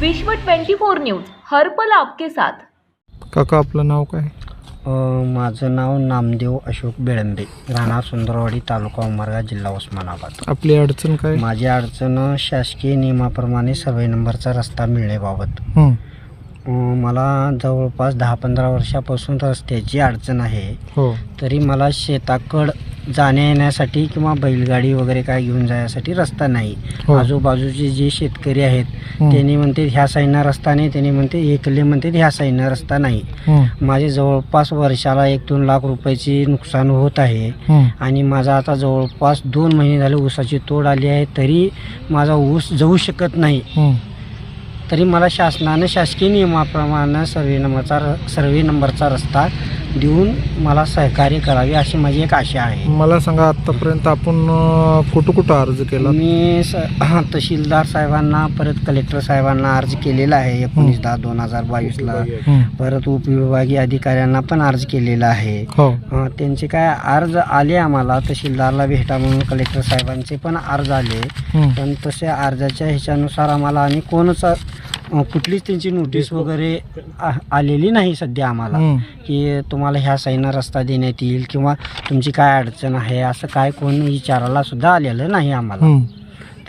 विश्व 24 न्यूज हर पल आपके साथ। काका आपलं नाव काय? माझं नाव नामदेव अशोक बेळंबे, राहणार सुंदरवाडी, तालुका उमरगा, जिल्हा उस्मानाबाद। आपली अडचण काय? माझी अडचण शासकीय नियमाप्रमाणे सर्वे नंबरचा रस्ता मिळण्याबाबत। मला जवळपास 10-15 वर्षापासून रस्त्याची अडचण आहे। हो, तरी मला शेताकड जाण्या येण्यासाठी किंवा बैलगाडी वगैरे काय घेऊन जाण्यासाठी रस्ता नाही। हो. आजूबाजूचे जे शेतकरी आहेत त्यांनी म्हणते ह्या साईडनं रस्ता नाही, त्यांनी म्हणते एकले म्हणते ह्या साईडनं रस्ता नाही। माझे जवळपास वर्षाला 1-2 लाख रुपयाची नुकसान होत आहे आणि माझा आता जवळपास 2 महिने झाले ऊसाची तोड आली आहे, तरी माझा ऊस जाऊ शकत नाही। तरी मला शासनाने शासकीय नियमाप्रमाणे सर्वे नंबरचा रस्ता देऊन मला सहकार्य करावे अशी माझी एक आशा आहे। मला सांगा, आतापर्यंत आपण कुठं अर्ज केला? मी तहसीलदार साहेबांना, परत कलेक्टर साहेबांना अर्ज केलेला आहे 19/10/2022ला। परत उपविभागीय अधिकाऱ्यांना पण अर्ज केलेला आहे। त्यांचे काय अर्ज आले आम्हाला, तहसीलदारला भेटा म्हणून कलेक्टर साहेबांचे पण अर्ज आले, पण तसे अर्जाच्या ह्याच्यानुसार आम्हाला आणि कोणच कुठलीच त्यांची नोटीस वगैरे आलेली नाही सध्या आम्हाला, की तुम्हाला ह्या साईडनं रस्ता देण्यात येईल किंवा तुमची काय अडचण आहे असं काय कोण विचारायला सुद्धा आलेलं नाही आम्हाला।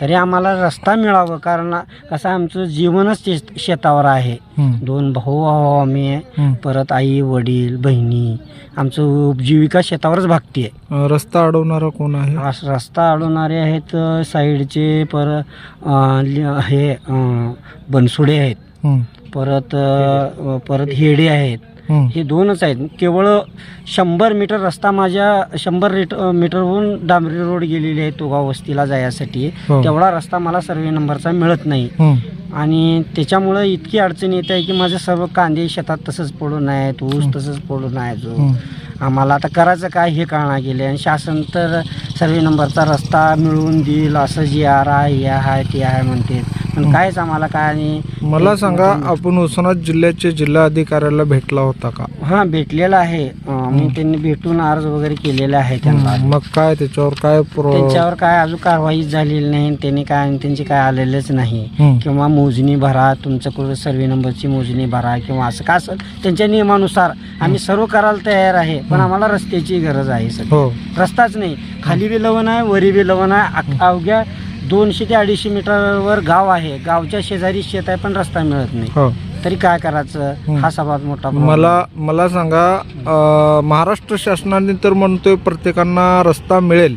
तरी आम्हाला रस्ता मिळावं, कारण कसं आमचं जीवनच शेतावर आहे। 2 भाऊ आम्ही, परत आई वडील बहिणी, आमचं उपजीविका शेतावरच भागते। रस्ता अडवणारा कोण आहे? रस्ता अडवणारे आहेत साईडचे हे बनसुडे आहेत, परत हेडे आहेत, हे 2च आहेत। केवळ 100 मीटर रस्ता माझ्या 100 मीटरहून डांबरी रोड गेलेली आहे तोगाव वस्तीला जायसाठी, तेवढा रस्ता मला सर्वे नंबरचा मिळत नाही आणि त्याच्यामुळं इतकी अडचण येत आहे की माझं सर्व कांदे शेतात तसंच पडून आहेत, ऊस तसंच पडून आहे। जो आम्हाला आता करायचं काय हे कळणार गेले आणि शासन तर सर्वे नंबरचा रस्ता मिळवून देईल असं जे आहे ते आहे म्हणते, पण कायच आम्हाला काय। आणि मला सांगा, आपण उस्मानाबाद जिल्ह्याचे जिल्हा अधिकाऱ्याला भेटला होता का? हां, भेटलेला आहे मी, त्यांनी भेटून अर्ज वगैरे केलेला आहे त्यांना। मग काय त्याच्यावर काय अजून कारवाई झालेली नाही, त्यांची काय आलेलंच नाही, किंवा मोजणी भरा, तुमच्याकडे सर्वे नंबरची मोजणी भरा किंवा असं का असेल त्यांच्या नियमानुसार आम्ही सर्व करायला तयार आहे, पण आम्हाला रस्त्याची गरज आहे सध्या। रस्ताच नाही, खाली बी लवण आहे, वरी बी लवण आहे, अवघ्या 200 ते 250 मीटरवर गाव आहे, गावच्या शेजारी शेत आहे, पण रस्ता मिळत नाही। तरी काय करायचं, हा सर्वात मोठा मला सांगा, महाराष्ट्र शासनाने तर म्हणतोय प्रत्येकांना रस्ता मिळेल।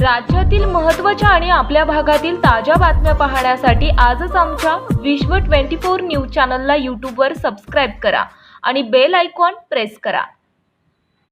राज्यातील महत्त्वाच्या आणि आपल्या भागातील ताज्या बातम्या पाहण्यासाठी आजच आमच्या विश्व 24 न्यूज चॅनलला यूट्यूबवर सबस्क्राईब करा आणि बेल आयकॉन प्रेस करा।